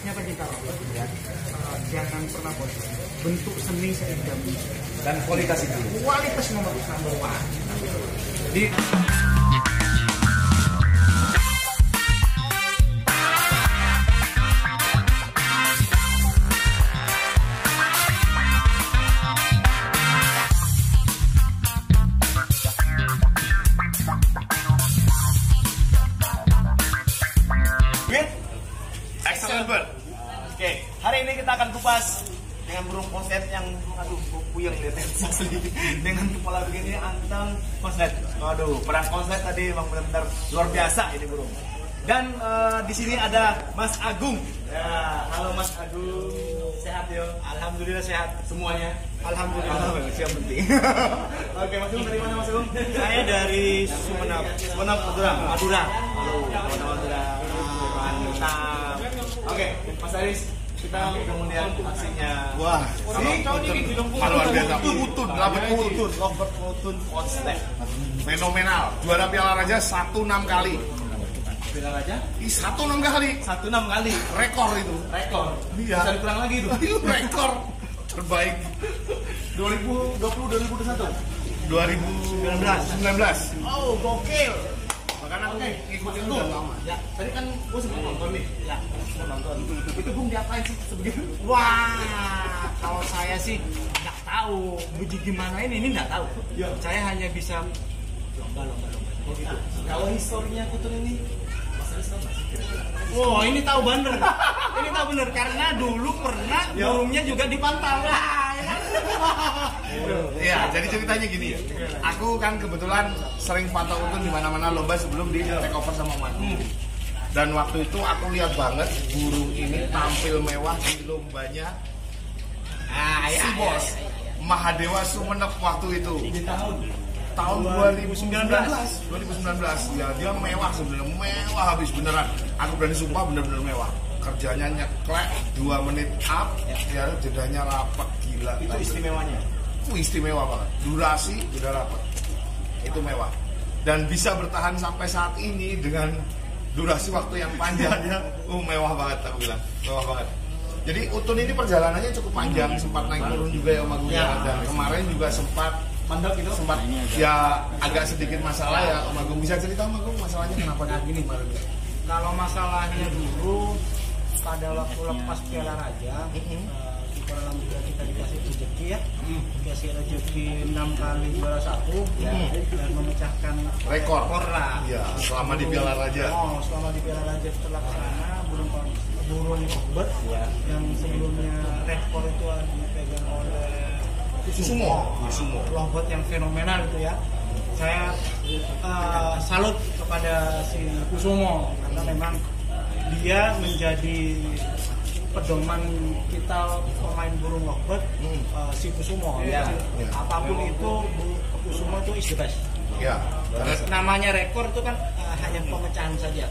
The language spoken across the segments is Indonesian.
khususnya pecinta robot ya, jangan pernah bosan. Bentuk seni seindah mungkin dan kualitas itu. Kualitas nomor one. Jadi Excellent bird. Oke, hari ini kita akan kupas dengan burung konslet yang puyeng lihatnya asli. Dengan kepala begini anteng konslet. Waduh, perang konslet tadi memang benar-benar luar biasa ini burung. Dan di sini ada Mas Agung. Ya, halo Mas Agung. Sehat yo? Alhamdulillah sehat semuanya. Alhamdulillah. Siap penting. Oke, Mas Agung dari mana Mas Agung? saya dari Sumeneb. Sumeneb, Madura. Halo, Madura. Mantap. Oke, Mas Aris, kita udah melihat aksinya. Wah, luar biasa. Utun, Robert Utun konslet. Fenomenal. Juara Piala Raja 16 kali. Piala Raja? 16 kali. 16 kali. Rekor itu. Rekor. Iya. Bisa dikurang lagi itu. Itu rekor terbaik 2020 2021. 2019. Oh, gokil. Makanya aku ngikutin udah lama. Ya, tadi kan gue sempat nonton nih. Ya, sempat nonton. Itu Bung diapain sih sebegitu? Wah, kalau saya sih nggak tahu gimana ini nggak tahu. Ya. Saya hanya bisa lomba. Oh gitu. Kalau historinya Kutun ini, Mas Aris tahu nggak sih kira-kira? Oh, ini tahu bener. Ini tahu bener karena dulu pernah burungnya juga dipantau. Iya, jadi ceritanya gini ya. Aku kan kebetulan sering pantau Utun di mana-mana lomba sebelum di take over sama Manu. Dan waktu itu aku lihat banget burung ini tampil mewah di lombanya si bos Mahadewa Sumeneb waktu itu. Di tahun 2019 ya, dia mewah sebenarnya, mewah habis beneran. Aku berani sumpah bener-bener mewah. Kerjanya nyeklek 2 menit up ya, jedanya rapat gila. Itu istimewanya. Istimewa banget. Durasi udah rapat. Itu mewah. Dan bisa bertahan sampai saat ini dengan durasi waktu yang panjang ya. Mewah banget aku bilang. Mewah banget. Jadi Utun ini perjalanannya cukup panjang, sempat naik turun juga ya Om Agung ya. Dan kemarin juga sempat mandek itu sempat ya agak sedikit masalah ya Om Agung. Bisa cerita Om Agung masalahnya kenapa gini kemarin? Kalau masalahnya dulu pada waktu lepas Piala Raja, kita alhamdulillah kita dikasih rezeki ya, dikasih rezeki 6 kali juara 1 ya, dan memecahkan rekor lah. Ya, selama di Piala Raja. Oh, selama di Piala Raja terlaksana burung robot ya, yang sebelumnya rekor itu dipegang oleh Kusumo. Robot yang fenomenal itu ya. Saya salut kepada si Kusumo karena memang dia menjadi pedoman kita pemain burung lovebird, si Kusumo ya. Apapun itu Kusumo itu is the best. Ya. Namanya rekor itu kan hanya pemecahan saja.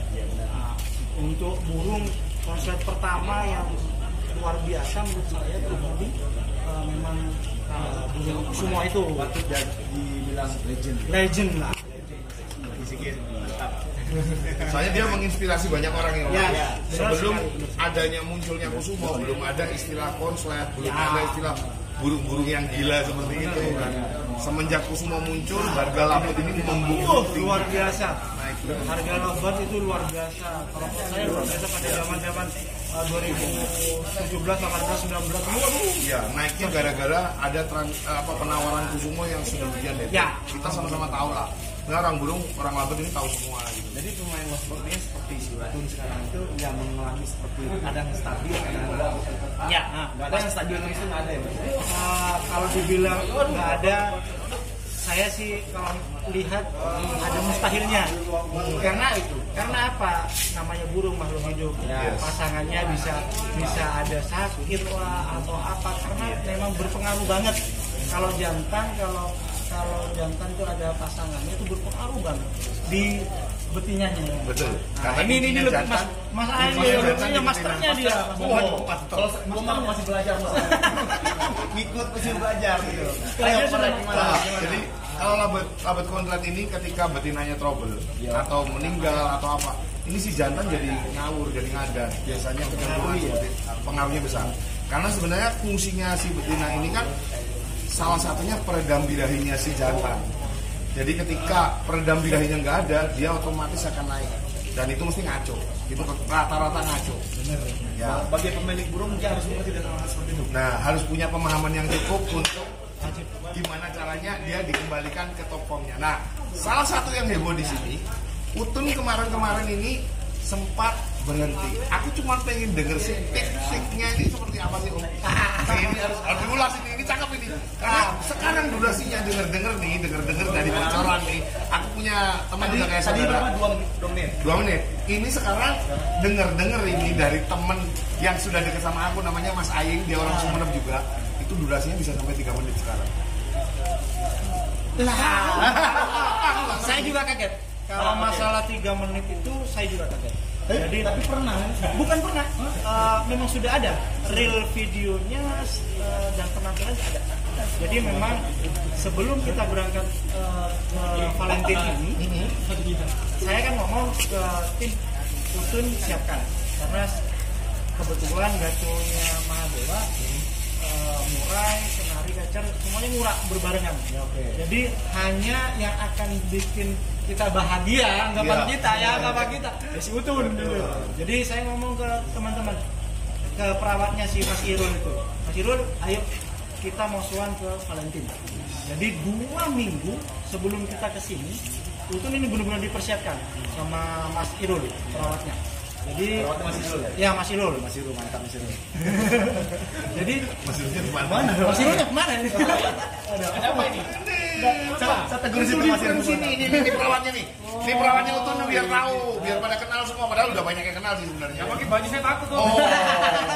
Untuk burung konslet pertama yang luar biasa menurut saya pribadi memang burung Kusumo itu patut dibilang legend lah. Soalnya dia menginspirasi banyak orang ya. Sebelum sekali. adanya munculnya Kusumo, belum ada istilah konslet, belum ada istilah burung-burung yang gila seperti itu kan. Semenjak Kusumo muncul, harga laput ini membumbung Luar biasa. Harga lovebird itu luar biasa. Kalau saya luar biasa pada zaman 2017, 18, 19. Ya, naiknya gara-gara ada penawaran Kusumo yang sedemikian deh. Ya. Kita sama-sama tahu lah. Nah, orang burung, orang labet ini tahu semua gitu. Jadi pemain lovebird ini seperti si Utun sekarang itu yang mengalami seperti kadang stabil, kadang enggak. Ya, Nggak ada yang stabil terus itu nggak ada ya Mas? kalau dibilang nggak ada, saya sih kalau lihat ada mustahilnya. Karena apa? Namanya burung makhluk hidup. Pasangannya bisa ada sakit lah atau apa, karena memang berpengaruh banget. Kalau jantan itu ada pasangannya itu berpengaruh banget di betinanya. Betul. Nah, ini lebih masalahnya dia masternya dia. Kalau gua mah masih belajar Mas. Ngikut masih belajar gitu. Jadi kalau labet konslet ini ketika betinanya trouble atau meninggal atau apa, ini si jantan jadi ngawur, jadi ngadas. Biasanya pengaruhnya besar. Karena sebenarnya fungsinya si betina ini kan salah satunya peredam birahinya si jantan. Jadi ketika peredam birahinya nggak ada, dia otomatis akan naik. Dan itu mesti ngaco. Itu rata-rata ngaco. Benar. Ya. Bagi pemilik burung dia harus mengerti dengan hal seperti itu. Nah, harus punya pemahaman yang cukup untuk gimana caranya dia dikembalikan ke top formnya. Nah, salah satu yang heboh di sini, Utun kemarin-kemarin ini sempat berhenti. Aku cuma pengen denger sih tips-tipsnya ini seperti apa sih Om? Ini harus diulas ini cakep ini. Karena sekarang durasinya denger dari bocoran nih. Aku punya teman juga kayak Tadi saudara. berapa? 2 menit. 2 menit. Ini sekarang denger ini dari temen yang sudah deket sama aku, namanya Mas Aing, dia orang Sumeneb juga. Itu durasinya bisa sampai 3 menit sekarang. Saya juga kaget. Kalau masalah 3 menit itu saya juga kaget. Jadi Tapi pernah. bukan pernah, memang sudah ada real videonya dan penampilannya ada. Jadi memang sebelum kita berangkat ke Valentine ini, saya kan ngomong ke tim Utun siapkan karena kebetulan gaconya Mahadewa, murai, senari, kacar semuanya murah berbarengan. Jadi hanya yang akan bikin kita bahagia, anggapan kita si Utun dulu. Jadi saya ngomong ke teman-teman, ke perawatnya si Mas Irul itu, Mas Irul, ayo kita mau sowan ke Valentine. Jadi 2 minggu sebelum kita ke sini, Utun ini benar-benar dipersiapkan sama Mas Irul perawatnya. Jadi ya Mas Irul mantap Mas Irul. Jadi Mas Irulnya di mana? Mas Irulnya kemana ini? Ada apa ini? Saya tegur situ Mas Irul. Ini perawatnya nih. Ini perawatnya Utun biar tahu, biar pada kenal semua. Padahal udah banyak yang kenal sih sebenarnya. Pakai baju saya takut tuh. Oh,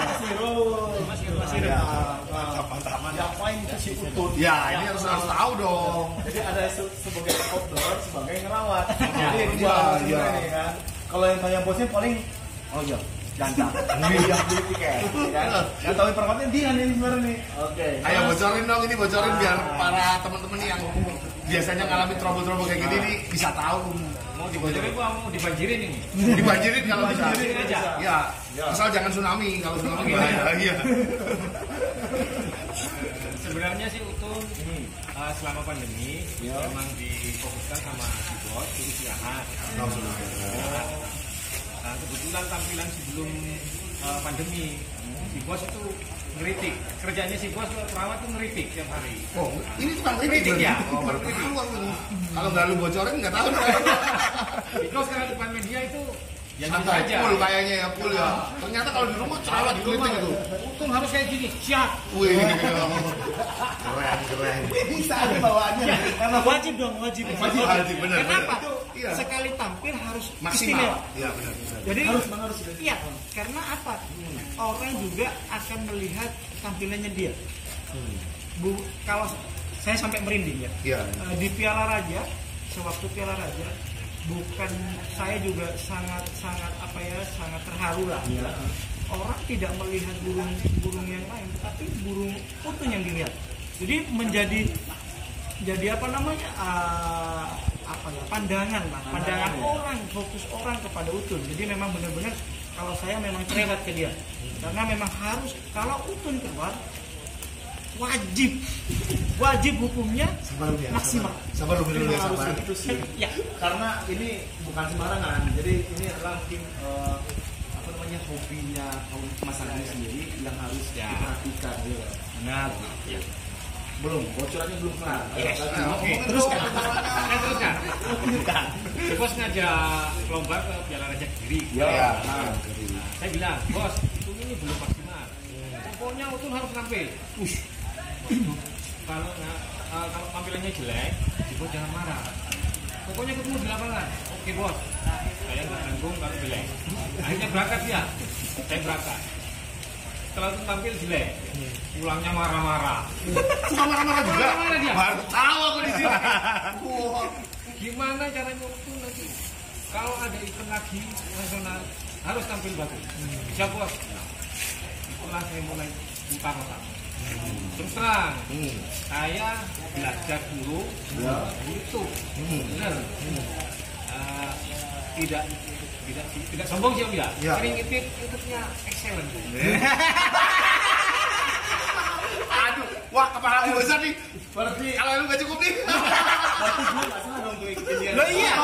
Mas Irul. Ngapain itu si Utun? ya ini harus tahu dong. Jadi ada sebagai outdoor, sebagai ngerawat. Jadi Iya, iya. kan. Kalau yang tanya bosnya paling jantan. Iya, beli tiket. Kan? Yang tahu perawatnya dia nih sebenarnya nih. Oke. Ayo bocorin dong, ini bocorin biar para teman-teman yang biasanya ngalamin trouble-trouble kayak gini nih bisa tahu. Mau dibocorin gua mau dibanjirin ini. Dibanjirin kalau bisa. Dibanjirin aja. Ya, asal jangan tsunami. Kalau tsunami bahaya. Iya. Sebenarnya sih Utun selama pandemi memang difokuskan sama si bos untuk istirahat. Nah, kebetulan tampilan sebelum pandemi si bos itu ngeritik. Kerjanya si bos perawat tuh ngeritik tiap hari. Oh, ini tukang Kritik ya? Oh, baru tahu aku ini. Kalau nggak lu bocorin nggak tahu dong. Because karena depan media itu ya gitu Santai, aja. full kayaknya ya, full ya. Ternyata kalau di rumah cerewet Di rumah kritik itu. Utun harus kayak gini, siap. Wih, keren. Bisa ada bawaannya. Karena wajib Wajib, bener. Kenapa? Iya. Sekali tampil harus Maksimal. istimewa. Iya, benar. Jadi harus. iya, karena apa? Orang juga akan melihat tampilannya dia. Kalau saya sampai merinding ya. Iya. Di Piala Raja, sewaktu Piala Raja, bukan saya juga sangat terharu lah. Orang tidak melihat burung yang lain, tapi burung Utun yang dilihat. Jadi jadi apa namanya? Pandangan orang, fokus orang kepada Utun. Jadi memang benar-benar kalau saya memang cerewet ke dia, karena memang harus kalau Utun keluar wajib hukumnya maksimal. Sabar lu dulu ya, Harus sabar. begitu sih. Ya. Karena ini bukan sembarangan. Jadi ini adalah mungkin hobinya Mas Agus sendiri yang harus diperhatikan. Benar. Ya. Belum, bocorannya belum kelar. Yes. Oke. Teruskan. Si bos ngajak lomba ke Piala Raja Kediri. Iya. Saya bilang, bos, Utun ini belum maksimal. Pokoknya Utun harus tampil. Kalau tampilannya jelek, si bos jangan marah. Pokoknya ketemu di lapangan. Oke bos, saya nggak nanggung kalau jelek. Akhirnya berangkat dia, saya berangkat. Setelah itu tampil jelek, pulangnya marah-marah. Suka marah-marah juga. Marah-marah dia. Baru tahu aku di sini. Wah. Gimana caranya Utun nanti? Kalau ada event lagi nasional harus tampil bagus. Bisa bos. Nah, itulah saya mulai utama. Terus terang, saya belajar dulu dari YouTube. Benar. tidak sombong sih Om ya. Ya. Sering ngintip YouTube-nya excellent. Aduh, wah kepala lu besar nih. Berarti kalau lu nggak cukup nih. Berarti gue nggak salah dong tuh ikutin dia. Loh iya.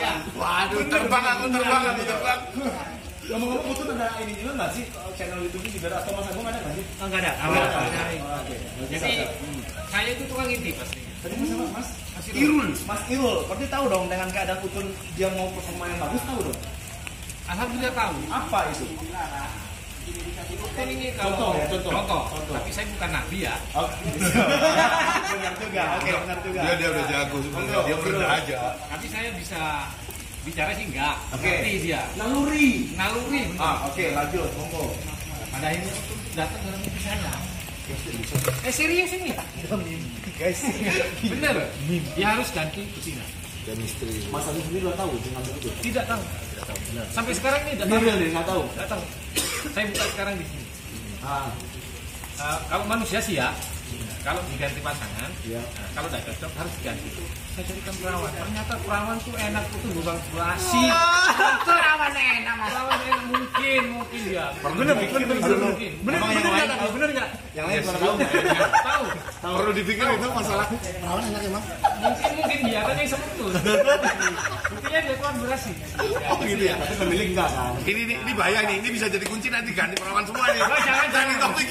Ya. Waduh, terbang. Ngomong-ngomong Utun ada ini juga nggak sih channel YouTube-nya juga atau Mas Agung ada nggak sih? Enggak ada. Oke. Jadi saya itu tukang ngintip pasti. Tadi Mas apa? Mas Irul. Mas Irul, berarti tahu dong dengan keadaan Utun dia mau performa yang bagus tahu dong. Alhamdulillah tahu. Apa itu? Utun ini kalau Contoh. tapi saya bukan nabi ya. Oh, benar juga. Oke, benar juga. Dia udah jago sebenarnya. Dia pernah aja. Tapi saya bisa bicara sih enggak. Oke. Ngerti dia. Naluri. Naluri. Oke, lanjut, monggo. Pada akhirnya Utun datang dalam mimpi saya. Serius ini? Guys, Bener. Dia harus ganti betina. Mas Agung sendiri udah tahu dengan begitu. Tidak tahu. Sampai sekarang ini tidak Dia tahu. real dia nggak tahu. Tidak tahu. Saya buka sekarang di sini. Ah, Kalau manusia sih ya, kalau diganti pasangan, iya. kalau tidak cocok harus diganti. Saya carikan perawan. Ternyata perawan tuh enak tuh bukan basi. Perawan enak Mas. Perawan enak mungkin dia. Bener Bener enggak? Yang lain pernah tahu nggak? Tahu. Perlu dipikir itu masalah perawan enak emang. Mungkin dia kan yang seperti itu. Buktinya dia kolaborasi. Oh gitu ya. Tapi pemilik enggak kan? Ini bahaya nih. Ini bisa jadi kunci nanti ganti perawan semua nih. Oh, jangan. Jadi topik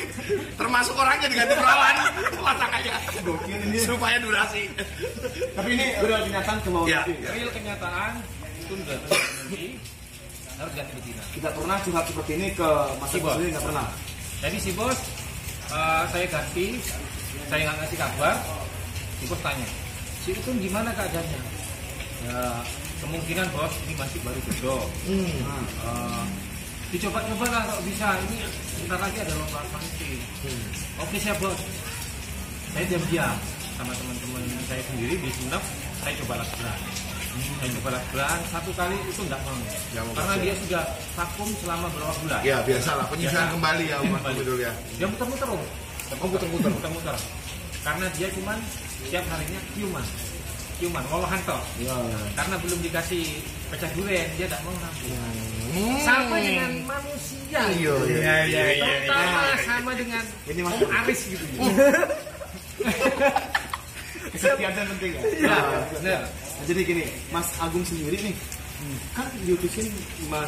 termasuk orangnya diganti perawan. Pasangannya. Gokil ini. Supaya durasi. Tapi ini real kenyataan kemauan Ya. Utun. Real kenyataan itu udah terjadi, harus ganti betina. Tidak pernah curhat seperti ini ke Mas Agung sendiri nggak pernah. Jadi si bos, saya ganti, saya nggak ngasih kabar. Si bos tanya, si itu gimana keadaannya? Ya kemungkinan bos ini masih baru jodoh. Dicoba-coba lah kalau bisa. Ini sebentar lagi ada lomba fancy. Oke siap bos. Saya diam-diam sama teman-teman saya sendiri di Sunda. Saya coba lakukan. Saya coba lakukan 1 kali itu nggak mau. Karena dia sudah vakum selama berapa bulan. Ya biasalah penyesuaian Biasa. kembali ya Mas Kembali. dulu ya. Dia muter-muter om. Muter-muter. Karena dia cuman tiap harinya ciuman, walahan toh. Iya. Karena belum dikasih pecah durian, dia tidak mau nabung. Sama dengan manusia. Iya. Terutama sama dengan Ini Mas Om Aris gitu. Kesetiaan penting ya. Ya, benar. Nah, jadi gini, Mas Agung sendiri nih, kan diutusin Mas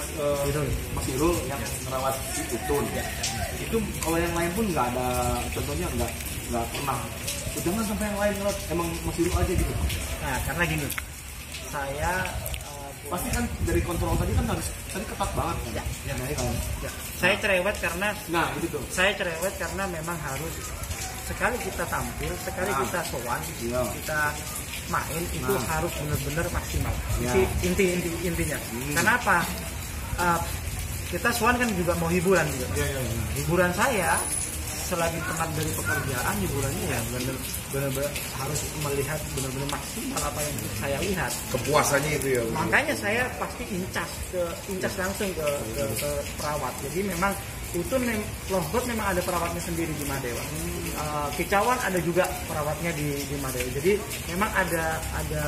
Irul yang merawat si Utun. Itu kalau yang lain pun nggak ada, contohnya nggak pernah. Jangan sampai yang lain ngerawat, emang Mas Irul aja gitu. Nah, karena gini. Saya Pasti kan dari kontrol tadi kan harus tadi ketat banget kan. Ya, nah, kan. saya cerewet karena Gitu tuh. saya cerewet karena memang harus sekali kita tampil, sekali kita sowan, Iya. kita main itu harus benar-benar maksimal. Ya. Intinya. Kenapa? Kita sowan kan juga mau hiburan juga. Iya. Hiburan saya selagi penat dari pekerjaan, hiburannya ya benar-benar harus melihat benar-benar maksimal apa yang saya lihat. Kepuasannya itu ya. Makanya saya pasti incas langsung ke perawat. Jadi memang itu lovebird memang ada perawatnya sendiri di Madewa. Kicauan ada juga perawatnya di Madewa. Jadi memang ada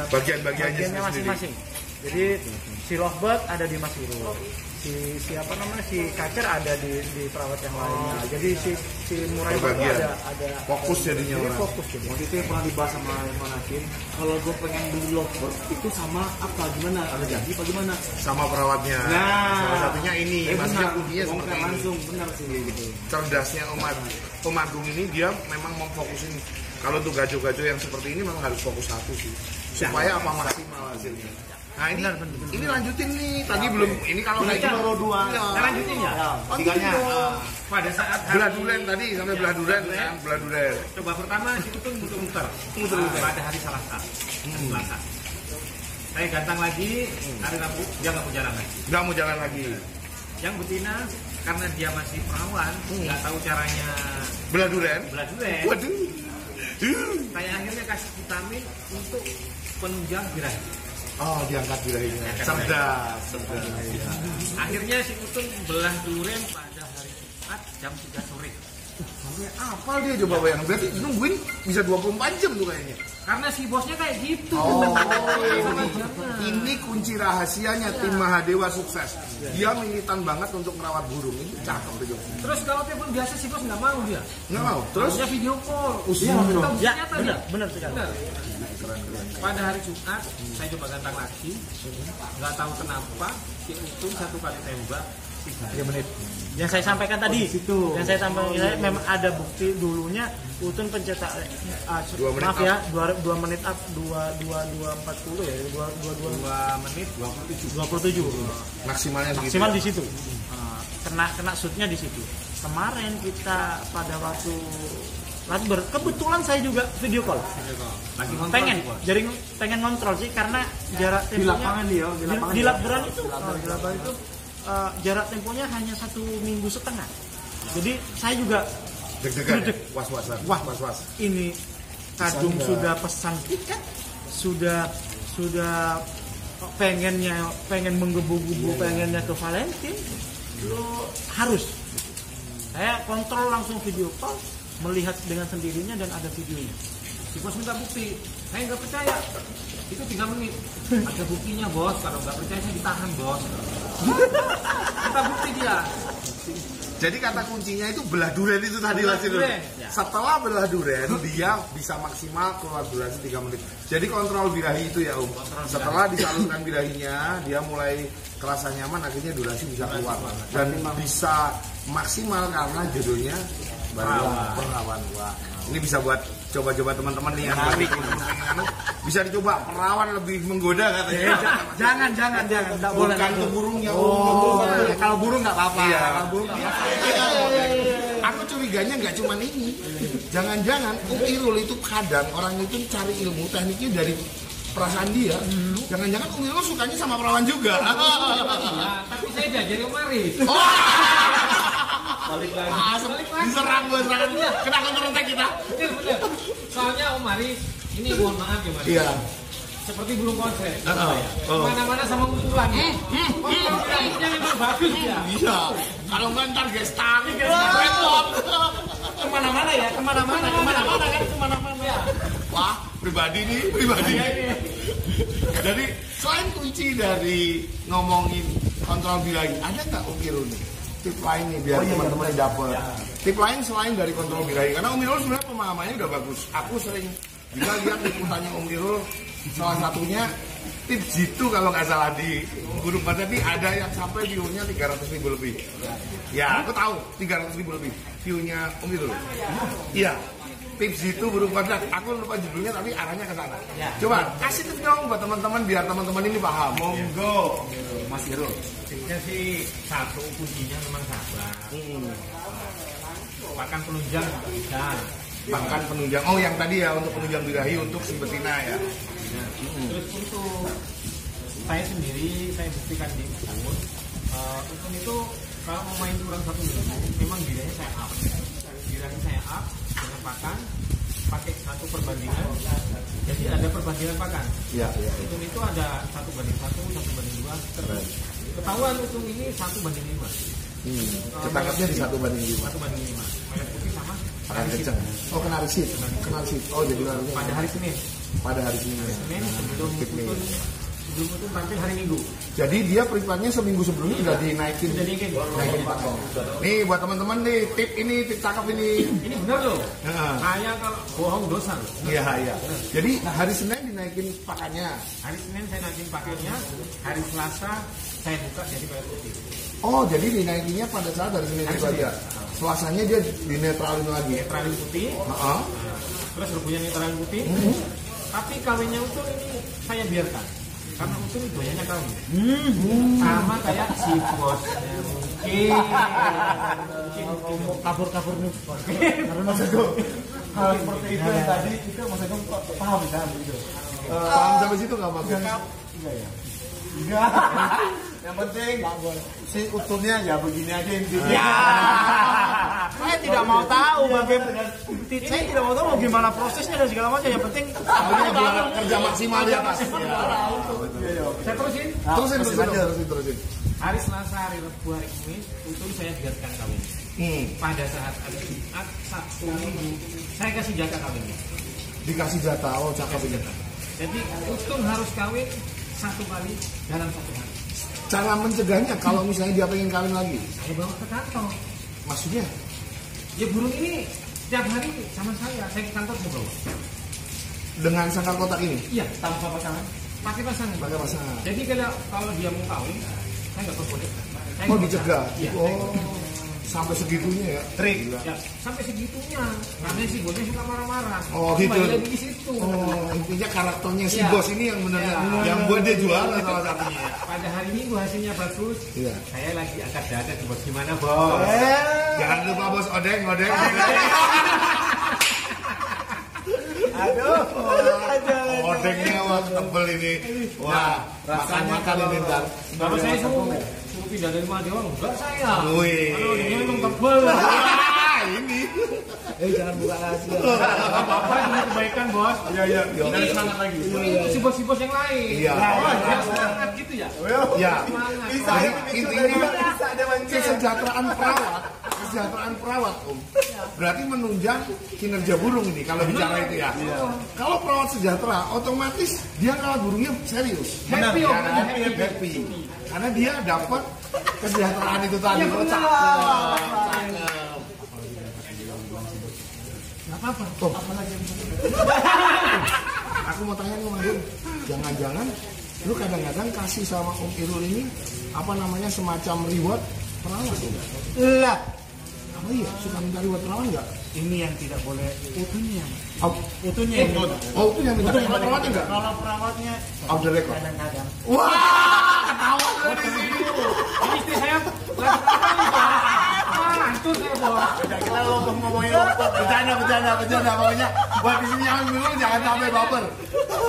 Bagian-bagiannya masing-masing. Jadi si lovebird ada di Mas Irul. Si kacer ada di perawat yang lainnya. Jadi si murai batu Bagian. ada Fokus jadinya jadi orang. fokus jadi. Waktu itu yang pernah dibahas sama Irfan Hakim, kalau gue pengen beli lovebird itu sama apa gimana? Ada janji apa gimana? Sama perawatnya. Nah. Salah satunya ini. Maksudnya kuncinya seperti ini. langsung benar sih gitu. Cerdasnya Om Agung ini dia memang memfokusin kalau untuk gajo-gajo yang seperti ini memang harus fokus satu sih supaya apa maksimal hasilnya. Nah ini lanjutin nih tadi belum ini kalau kayak gitu baru 2. Iya. Lanjutin ya. Tiganya. Pada saat belah duren tadi sampai belah duren kan belah duren. coba pertama itu tuh muter-muter. Pada hari Selasa. Saya gantang lagi hari Rabu dia nggak mau jalan lagi. Nggak mau jalan lagi. Yang betina karena dia masih perawan nggak tahu caranya Belah duren. belah duren. Waduh. Saya akhirnya kasih vitamin untuk penunjang birahi. Oh diangkat birahinya. Cerdas. Akhirnya si Utun belah duren pada hari Jumat jam 3 sore. Sampai apa dia coba bayangin? Berarti nungguin bisa 24 jam tuh kayaknya. Karena si bosnya kayak gitu. Oh, ini kunci rahasianya tim Mahadewa sukses. Dia militan banget untuk merawat burung. Itu cakep tuh. Terus kalau telepon biasa si bos nggak mau dia. Nggak mau. Terus Maunya video call. Iya, Ya, benar sekali. Pada hari Jumat saya coba gantang lagi. Nggak tahu kenapa si Utun satu kali tembak 3 menit. Yang saya sampaikan tadi, yang saya sampaikan memang ada bukti dulunya Utun pencetak maaf ya 2 menit up 2240 ya 2 menit 27 maksimal di situ. Kena shootnya di situ. Kemarin kita pada waktu kebetulan saya juga video call. Pengen ngontrol sih karena jarak temponya di lapangan itu jarak temponya hanya 1,5 minggu. Jadi saya juga deg-degan, was-was. Ini kadung sudah pesan tiket, sudah pengen menggebu-gebu pengennya ke Valentine, lo harus. Saya kontrol langsung video call, melihat dengan sendirinya dan ada videonya. Si bos minta bukti, saya nggak percaya. Itu 3 menit. Ada buktinya bos, kalau nggak percaya saya ditahan bos. Kita bukti dia. Jadi kata kuncinya itu belah duren itu tadi Mas Irul. Setelah belah duren dia bisa maksimal keluar durasi 3 menit. Jadi kontrol birahi itu ya Setelah disalurkan birahinya dia mulai kerasa nyaman, akhirnya durasi bisa keluar dan bisa maksimal karena judulnya perawan. Wah, ini bisa buat coba-coba teman-teman nih yang bisa dicoba. Perawan lebih menggoda katanya. Jangan, enggak boleh. Bukan ke burungnya. Kalau burung enggak apa-apa. Iya. Kalau burung enggak apa-apa. Aku curiganya nggak cuma ini. Jangan-jangan Irul itu kadang orang itu cari ilmu tekniknya dari perasaan dia. Jangan-jangan Irul sukanya sama perawan juga. Tapi saya diajari Omari. Balik lagi. Diserang gue, kena kontak kita. Bener. Soalnya Omari ini mohon maaf ya Mas. Iya. Seperti burung konsep. Mana-mana sama ukuran. Ukurannya memang bagus ya. Iya. Kalau nggak ntar gestari, repot. Kemana-mana ya. Wah, pribadi. Jadi selain kunci dari ngomongin kontrol birahi, ada nggak Om Irul nih? Tip lain nih biar teman-teman dapat. Tip lain selain dari kontrol birahi, karena Om Irul sebenarnya pemahamannya udah bagus. Aku sering juga lihat liputannya Om Irul, salah satunya tips jitu kalau nggak salah di Gunung Batak ini ada yang sampai view-nya 300.000 lebih. Ya, aku tahu 300.000 lebih view-nya Om Irul. Iya. Tips itu burung kodrat, aku lupa judulnya tapi arahnya ke sana. Coba kasih tips dong buat teman-teman biar teman-teman ini paham. Monggo, Mas Irul. Tipsnya sih satu, kuncinya memang sabar. Pakan penunjang bisa. Pakan penunjang. Oh, yang tadi ya untuk penunjang birahi untuk si betina ya. Terus untuk saya sendiri saya buktikan di Utun. Utun itu kalau mau main kurang 1 minggu, memang birahinya saya up. Birahi saya up dengan pakan pakai 1/bandingan. Jadi ada perbandingan pakan. Iya. Utun itu ada 1/1, 1/2. Ketahuan Utun ini 1/5. Ketangkapnya di 1/5. 1/5. Merah putih sama Pakan kenceng. Oh, kena risit. Oh, jadi larinya pada hari Senin. Ya. Sebelum Utun tampil hari Minggu. Jadi dia periklatannya seminggu sebelumnya sudah dinaikin. Naikin pakan. Nih buat teman-teman nih tip cakep ini. Ini benar loh. Saya kalau bohong dosa loh. Iya. Jadi hari Senin dinaikin pakannya. Hari Senin saya naikin pakannya. Hari Selasa saya buka jadi merah putih. Oh, jadi dinaikinnya pada saat hari Senin itu aja. Selasanya dia dinetralin lagi. Netralin putih. Terus rebusnya netralin putih. Tapi kawinnya Utun ini saya biarkan. Karena Utun doyannya kawin. Sama kayak si bosnya mungkin Kabur nih. Karena maksudku hal seperti itu yang tadi itu maksudku paham kan gitu. Paham sampai situ nggak Mas? Enggak. Yang penting si Utunnya ya begini aja intinya. Saya tidak mau tahu saya tidak mau tahu gimana prosesnya dan segala macam. Yang penting kerja maksimal di atas. saya terusin. Terusin. Hari Selasa, hari Rabu, hari Kamis Utun saya biarkan kawin. Pada saat ada Jumat, Sabtu, Minggu, saya kasih jatah kawinnya. Dikasih jatah, oh cakep ini. Jadi Utun harus kawin 1 kali dalam 1 hari. Cara mencegahnya kalau misalnya dia pengen kawin lagi, Saya bawa ke kantor. maksudnya Ya burung ini setiap hari sama saya ke kantor saya bawa. dengan sangkar kotak ini, Iya, tanpa pasangan. Pakai pasangan. pakai pasangan. Jadi kalau dia mau kawin, saya nggak perbolehkan. Saya Oh nggak dicegah. Iya. Oh sampai segitunya ya. Trik. Ya, sampai segitunya. Karena si bosnya suka marah-marah. Oh, gitu. Kembali lagi di situ. Oh intinya karakternya si Iya. bos ini yang benar Iya. yang buat dia jualan salah satunya. Ya. Pada hari Minggu hasilnya bagus. Iya. Saya lagi angkat dada ke bos gimana bos? Jangan lupa bos odeng. Aduh. Odengnya wah tebel ini. Wah makan ini ntar. Kalau saya suruh pindah dari Madewa, enggak saya. Wih. Kalau dia memang tebel. Ini. Jangan buka rahasia. Apa demi kebaikan bos? Iya. Ini semangat lagi. Ini si bos yang lain. Iya. Oh, dia semangat gitu ya. Ya. Semangat. Jadi intinya kesejahteraan perawat Om. Berarti menunjang kinerja burung ini kalau bicara itu ya. Kalau perawat sejahtera, otomatis dia rawat burungnya serius. Happy, Om. Ya, happy. Karena dia dapat kesejahteraan itu tadi. Iya, Oh, benar. cakep. Nggak apa-apa. Aku mau tanya sama Om, jangan-jangan lu kadang-kadang kasih sama Om Irul ini apa namanya semacam reward perawat Om? Lah, Apa iya? Suka minta reward perawat nggak? ini yang tidak boleh utuhnya. Oh, Utuhnya yang oh itu yang minta reward perawatnya nggak? Kalau perawatnya Off the record. kadang-kadang. Wah, ketawa dari sini. Ini istri saya lagi hancur saya bos. Kita ngomongin bercanda pokoknya. Buat di sini yang dulu jangan sampai baper.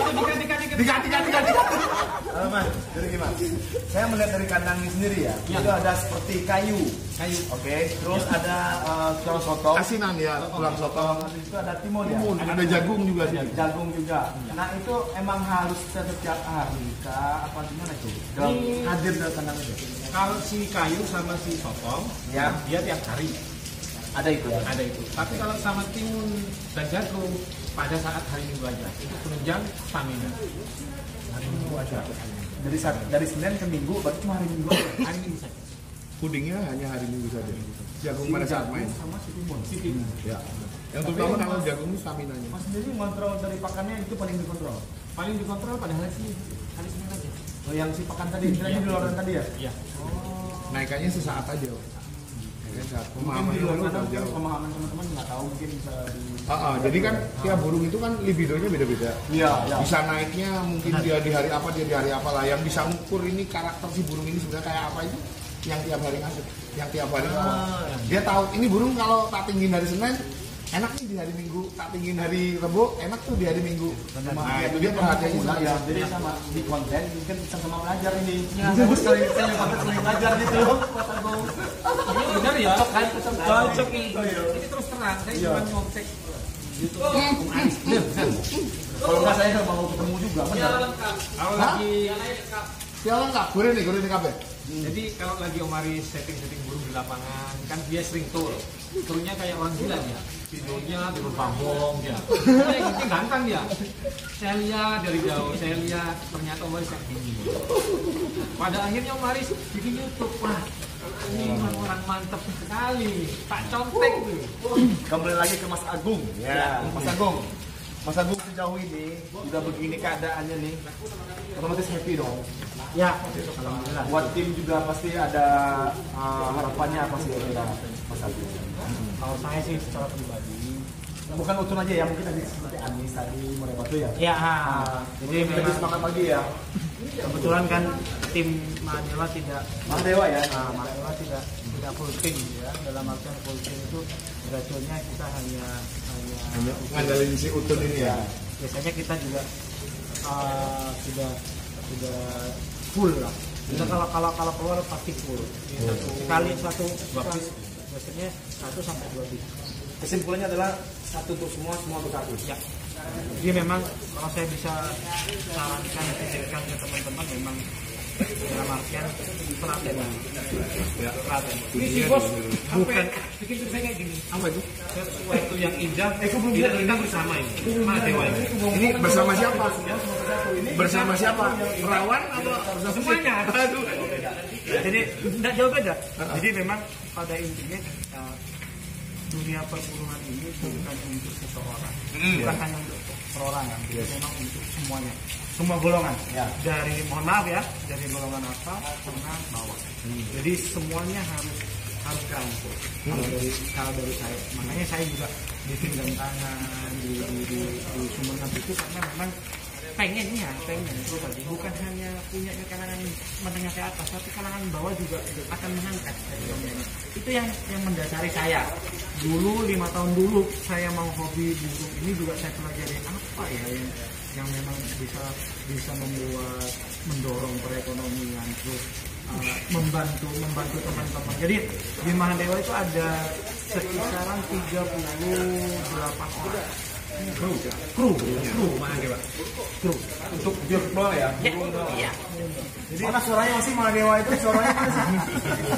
Ini Diganti. Mas, jadi gimana? Saya melihat dari kandang ini sendiri ya. Itu ada seperti kayu. Oke. Terus ada tulang sotong. Asinan ya, tulang sotong. Habis itu ada timun ya. Ada jagung juga sih. Jagung juga. Nah itu emang harus setiap hari kah? Apa gimana itu? Hadir dalam kandang itu. Kalau si kayu sama si sotong, Ya. dia tiap hari Ada itu ya. ada itu. Tapi kalau sama timun dan jagung pada saat hari Minggu aja, itu penunjang stamina. Hari Minggu aja. Dari Senin ke Minggu, berarti cuma hari Minggu aja. Hari Minggu saja. Pudingnya hanya hari Minggu saja. Jagung pada saat main. Sama si timun. Ya. Yang terutama kalau jagung itu stamina-nya. Mas sendiri kontrol dari pakannya itu paling dikontrol. Paling dikontrol pada hari Senin aja. Oh, yang si pakan tadi, istilahnya di luar tadi ya? Iya. Naikannya sesaat aja. Ya, saat Mungkin pemahaman di luar lu sana udah mungkin jauh. pemahaman teman-teman nggak tahu, mungkin bisa di... Jadi kan tiap burung itu kan libidonya beda-beda. Iya, Bisa naiknya mungkin dia di hari apa, dia di hari apa lah. Yang bisa ngukur ini karakter si burung ini sebenarnya kayak apa itu yang tiap hari ngasih, yang tiap hari ngomong. Dia tahu ini burung kalau tak tinggiin hari Senin enak nih di hari Minggu, tak tinggiin hari Rebo enak tuh di hari Minggu. Nah itu dia perhatiannya Nah, sama ya, jadi sama di konten mungkin sama belajar ini. Saya sekali belajar gitu. Ini benar ya. Cocok ini. Ini terus terang. Saya cuma nyontek. Gitu. Kalau nggak saya mau ketemu juga. Kalau lagi Siapa enggak? Gue ini kabeh. jadi kalau lagi Om Aris setting burung di lapangan kan dia sering turunnya kayak orang gila ya, videonya turun pambong ya, ini ganteng ya. Saya lihat dari jauh, saya lihat ternyata Om Aris yang tinggi. Pada akhirnya Om Aris bikin YouTube, wah ini orang mantep sekali, tak contek tuh. Kembali lagi ke Mas Agung. Ya, Mas Agung. Mas Agung sejauh ini udah begini keadaannya nih, otomatis happy dong. Ya, alhamdulillah. Buat tim juga pasti ada harapannya pasti ada Mas Agung. Kalau saya sih secara pribadi, Bukan Utun aja ya, mungkin ada seperti Anis tadi, Morebatu ya. ya, Jadi lebih semangat lagi ya. kebetulan kan tim Mahdewa tidak Mas Dewa ya. Mahdewa tidak full tim ya. Dalam artian full tim itu berarti kita hanya Ngandelin si Utun ini ya. biasanya kita juga sudah full lah. Kita kalau keluar pasti full. Satu biasanya 1 sampai 2 bis. Kesimpulannya adalah satu untuk semua untuk satu. Ya. Jadi memang kalau saya bisa sarankan, pikirkan ke teman-teman memang dalam artian telaten. Ya. Telaten. Ini si bos Bukan. bikin tulisan kayak gini. Apa itu? Sesuatu yang indah kita bersama ini. Mana dewa ini? Ini bersama siapa? Bersama siapa? Perawan atau Semuanya. Jadi tidak jauh beda. Jadi memang pada intinya dunia perburuan ini bukan untuk seseorang, bukan hanya untuk perorangan, memang untuk semuanya, semua golongan. Dari mohon maaf ya, dari golongan atas, tengah, bawah. Jadi semuanya harus kerangkul. Kalau dari saya, makanya saya juga bikin gantangan di Sumeneb itu karena memang pengennya itu tadi bukan hanya punya kalangan menengah ke atas, tapi kalangan bawah juga akan mengangkat ekonominya. Itu yang mendasari saya. Dulu 5 tahun dulu saya mau hobi burung ini juga saya pelajari apa ya yang memang bisa mendorong perekonomian, terus membantu teman-teman. Jadi di Mahadewa itu ada sekitaran 38 orang. Kru Mahadewa. Kru Untuk virtual ya. Iya. Jadi mana suaranya sih Mahadewa itu suaranya mana sih?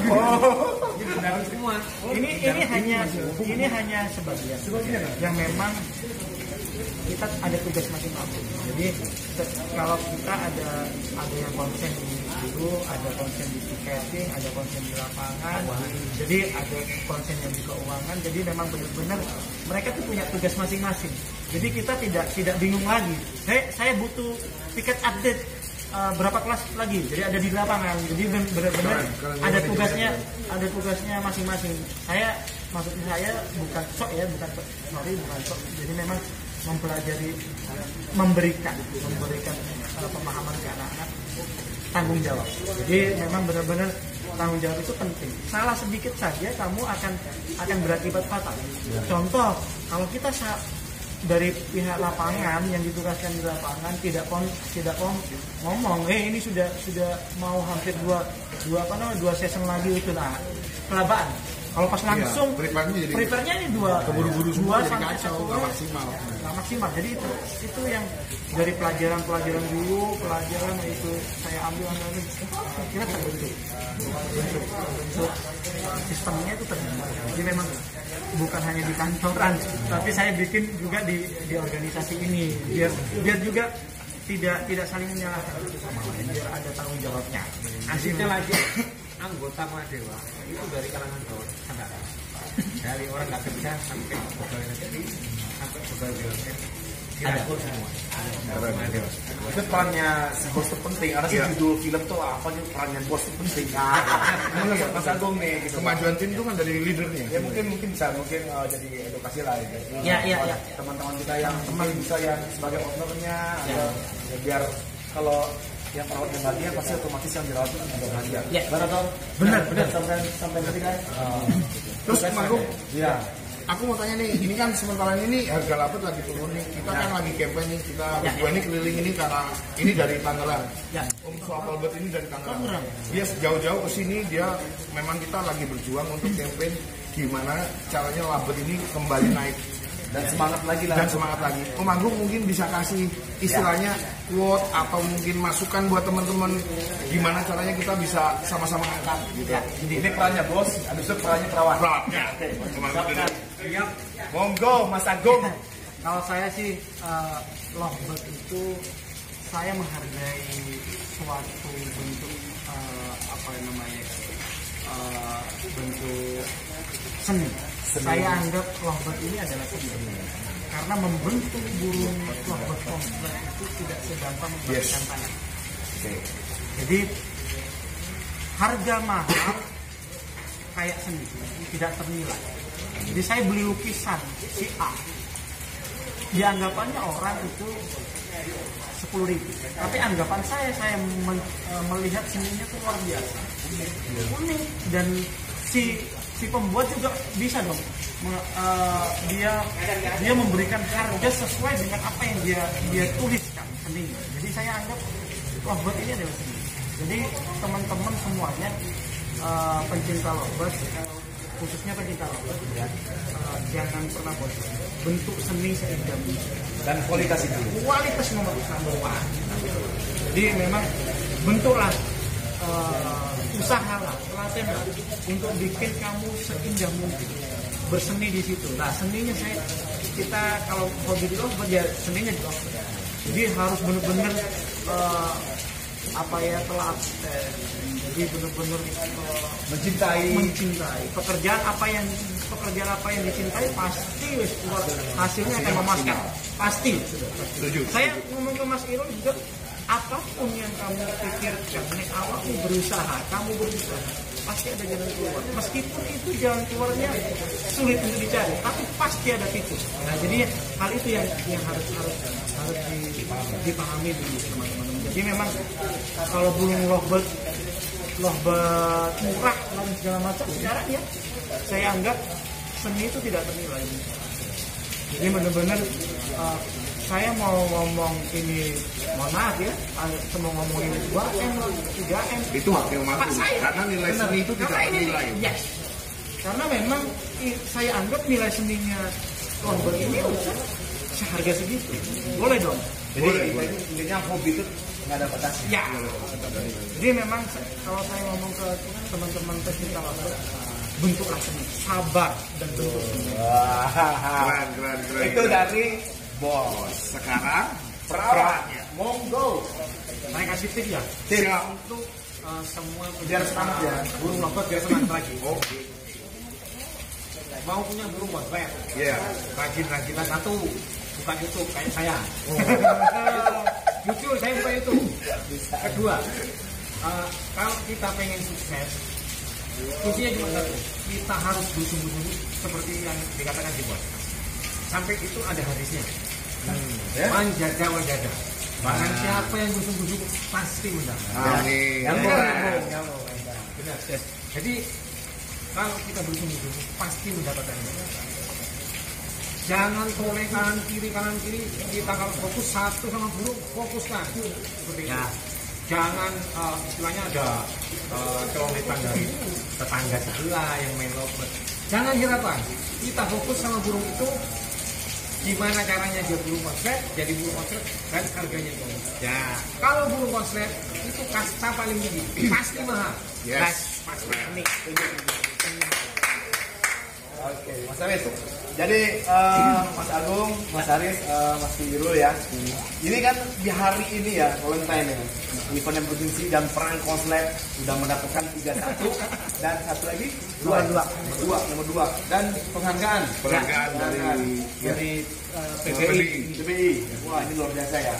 Oh, Benar semua. Ini hanya sebagian yang memang kita ada tugas masing-masing. Jadi kalau kita ada yang konsen di guru, ada konsen di tiketing, ada konsen di lapangan, jadi ada konsen yang di keuangan. Jadi memang benar-benar mereka tuh punya tugas masing-masing. Jadi kita tidak bingung lagi. Saya butuh tiket update berapa kelas lagi. Jadi ada di lapangan. Jadi benar-benar ada tugasnya masing-masing. Maksudnya saya bukan sok. Jadi memang mempelajari, memberikan pemahaman ke anak-anak, tanggung jawab. Jadi memang benar-benar tanggung jawab itu penting. Salah sedikit saja kamu akan berakibat fatal. Contoh, kalau kita dari pihak lapangan yang ditugaskan di lapangan tidak ngomong, ini sudah mau hampir dua season lagi itu lah kelabaan. Kalau pas langsung prepare-nya ini keburu-buru semua jadi kacau, nggak maksimal. Jadi itu yang dari pelajaran dulu, itu saya ambil kira terbentuk sistemnya itu terbentuk. Jadi memang bukan hanya di kantoran, tapi saya bikin juga di organisasi ini biar juga tidak saling menyalahkan sama lain, biar ada tanggung jawabnya. Asiknya lagi anggota Mahadewa itu dari kalangan bawah sampai atas. Dari orang nggak kerja sampai pegawai negeri sampai pegawai BUMN dirangkul semua. Mahadewa. Itu perannya si bos itu penting. Ada si judul film tuh apa nih perannya bos itu penting. Mas Agung nih gitu. Kemajuan tim itu kan dari leadernya. Ya mungkin bisa jadi edukasi lah gitu. Iya. Teman-teman kita yang bisa yang sebagai ownernya ya biar kalau yang perawat yang bahagia pasti otomatis yang dirawat itu juga bahagia. Ya. Benar sampai nanti kan. Terus Agung, iya. aku mau tanya nih, ini kan sementara ini harga lapet lagi turun nih. Kita kan lagi campaign nih, kita berdua ini keliling ini karena ini dari Tangerang. Om Swapalbet ini dari Tangerang. Dia jauh-jauh ke sini, dia memang kita lagi berjuang untuk campaign gimana caranya labet ini kembali naik. Dan semangat lagi lah. Om Agung mungkin bisa kasih istilahnya quote atau mungkin masukan buat teman-teman gimana caranya kita bisa sama-sama angkat gitu. Ini perannya bos, habis itu perannya perawat. Perawatnya. Siap. Monggo Mas Agung. Kalau saya sih lovebird itu saya menghargai suatu bentuk bentuk seni. Saya anggap lovebird ini adalah seni. Karena membentuk burung lovebird komplek itu tidak segampang membalikkan tangan. Jadi harga mahal kayak seni, tidak ternilai. Jadi saya beli lukisan si A, dianggapannya orang itu 10.000, tapi anggapan saya melihat seninya itu luar biasa, unik, dan si pembuat juga bisa dong dia memberikan harga sesuai dengan apa yang dia tuliskan seninya. Jadi saya anggap lovebird ini adalah seni. Jadi teman-teman semuanya pencinta lovebird, khususnya pencinta lovebird jangan pernah bosan. Bentuk seni seindah mungkin Dan kualitas itu. Kualitas nomor 1. Jadi memang bentuklah usaha lah, telaten lah untuk bikin kamu seindah mungkin berseni di situ. Nah seninya kita kalau hobi di lovebird ya seninya di lovebird. Jadi harus benar-benar jadi benar-benar mencintai pekerjaan apa yang dicintai pasti hasilnya akan memuaskan pasti. Saya ngomong ke Mas Irul juga, apapun yang kamu pikirkan, kamu berusaha pasti ada jalan keluar. Meskipun itu jalan keluarnya sulit untuk dicari, tapi pasti ada titik. Nah jadi hal itu yang harus dipahami dulu teman-teman. Jadi memang kalau burung lovebird murah dan segala macam sekarang ya saya anggap seni itu tidak ternilai. Jadi benar-benar saya mau ngomong ini, mohon maaf ya, mau ngomong ini 2M, 3M itu hak yang mampu karena nilai seni itu tidak ternilai. Yes. Karena memang saya anggap nilai seninya lovebird ini udah seharga segitu. Boleh dong. Jadi intinya hobi itu nggak ada batas. Ya. Jadi memang kalau saya ngomong ke teman-teman pecinta lovebird, bentuklah seni, sabar dan bentuk seni. Keren. Itu dari Bos. Sekarang Perawatnya. Monggo. Saya kasih tips ya. Tips. Untuk semua Biar semangat ya. burung lovebird biar semangat lagi. oke. Mau punya burung lovebird, Ya. rajin-rajinan satu, bukan YouTube kayak saya. Jujur saya bukan YouTube. Kedua, kalau kita pengen sukses, kuncinya cuma satu, kita harus bersungguh-sungguh seperti yang dikatakan di bos. Sampai itu ada hadisnya. Manjaga wajada. Barang siapa yang bersungguh-sungguh pasti menang. Amin. Nyambung. Benar. Jadi kalau kita bersungguh-sungguh pasti mendapatkannya. Jangan toleh kanan kiri, kita kalau fokus satu sama burung, fokuskan seperti itu. Jangan istilahnya ada coletan dari tetangga sebelah yang main lovebird. Jangan hiraukan, kita fokus sama burung itu, gimana caranya dia burung konslet, jadi burung konslet dan harganya itu. Ya, kalau burung konslet itu kasta paling tinggi, pasti mahal. Yes. Pasti. Oke, Mas Aris. Jadi Mas Agung, Mas Aris, Mas Irul ya. Ini kan di hari ini ya, Valentine ya. Event yang provinsi dan perang konslet sudah mendapatkan 3-1 dan satu lagi 2 nomor 2 dan penghargaan dari PBI. Wah, ini luar biasa ya.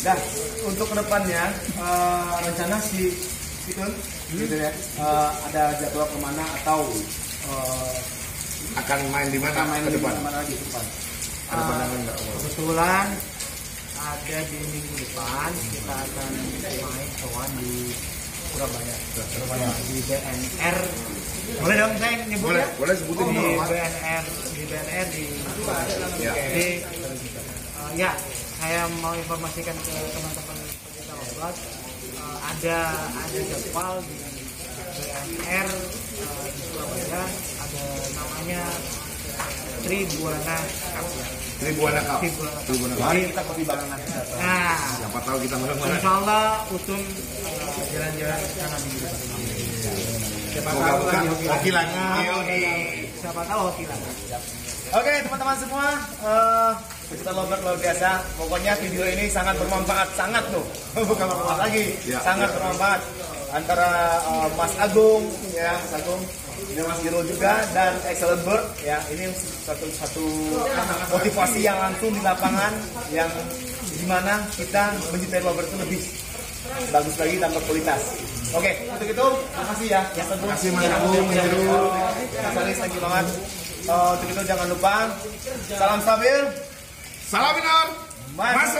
Nah, untuk kedepannya rencana si itu gitu ya. Ada jadwal kemana atau Akan main di mana? ke depan? Mana lagi ke depan? Kebetulan ada di minggu depan kita akan main soal di Surabaya di BNR. Boleh dong saya nyebut ya? Boleh sebutin di dulu. BNR di jadi ya saya mau informasikan ke teman-teman pecinta lovebird, ada jadwal di BNR di Surabaya, ada namanya Tribuana Cup. Tribuana Cup. Mari kita pertimbangkan nanti. Nah, Siapa tahu kita menang. insya Allah Utun jalan-jalan ke sana minggu depan. Siapa tahu hoki lagi. Siapa tahu hoki lagi. Oke teman-teman semua, pecinta lovebird luar biasa. Pokoknya video ini sangat bermanfaat, sangat loh. Bukan bermanfaat lagi, Ya, sangat bermanfaat. Antara Mas Agung, ya Mas Agung, dan Mas Irul juga, dan Excellent Bird, ya ini satu motivasi yang langsung di lapangan, yang dimana kita mencintai lovebird itu lebih bagus lagi dan berkualitas. Oke, untuk itu terima kasih ya. Terima kasih Mas Agung, Mas Irul, Mas Aris, thank you banget. Untuk itu jangan lupa salam stabil, Salam Minor. Mas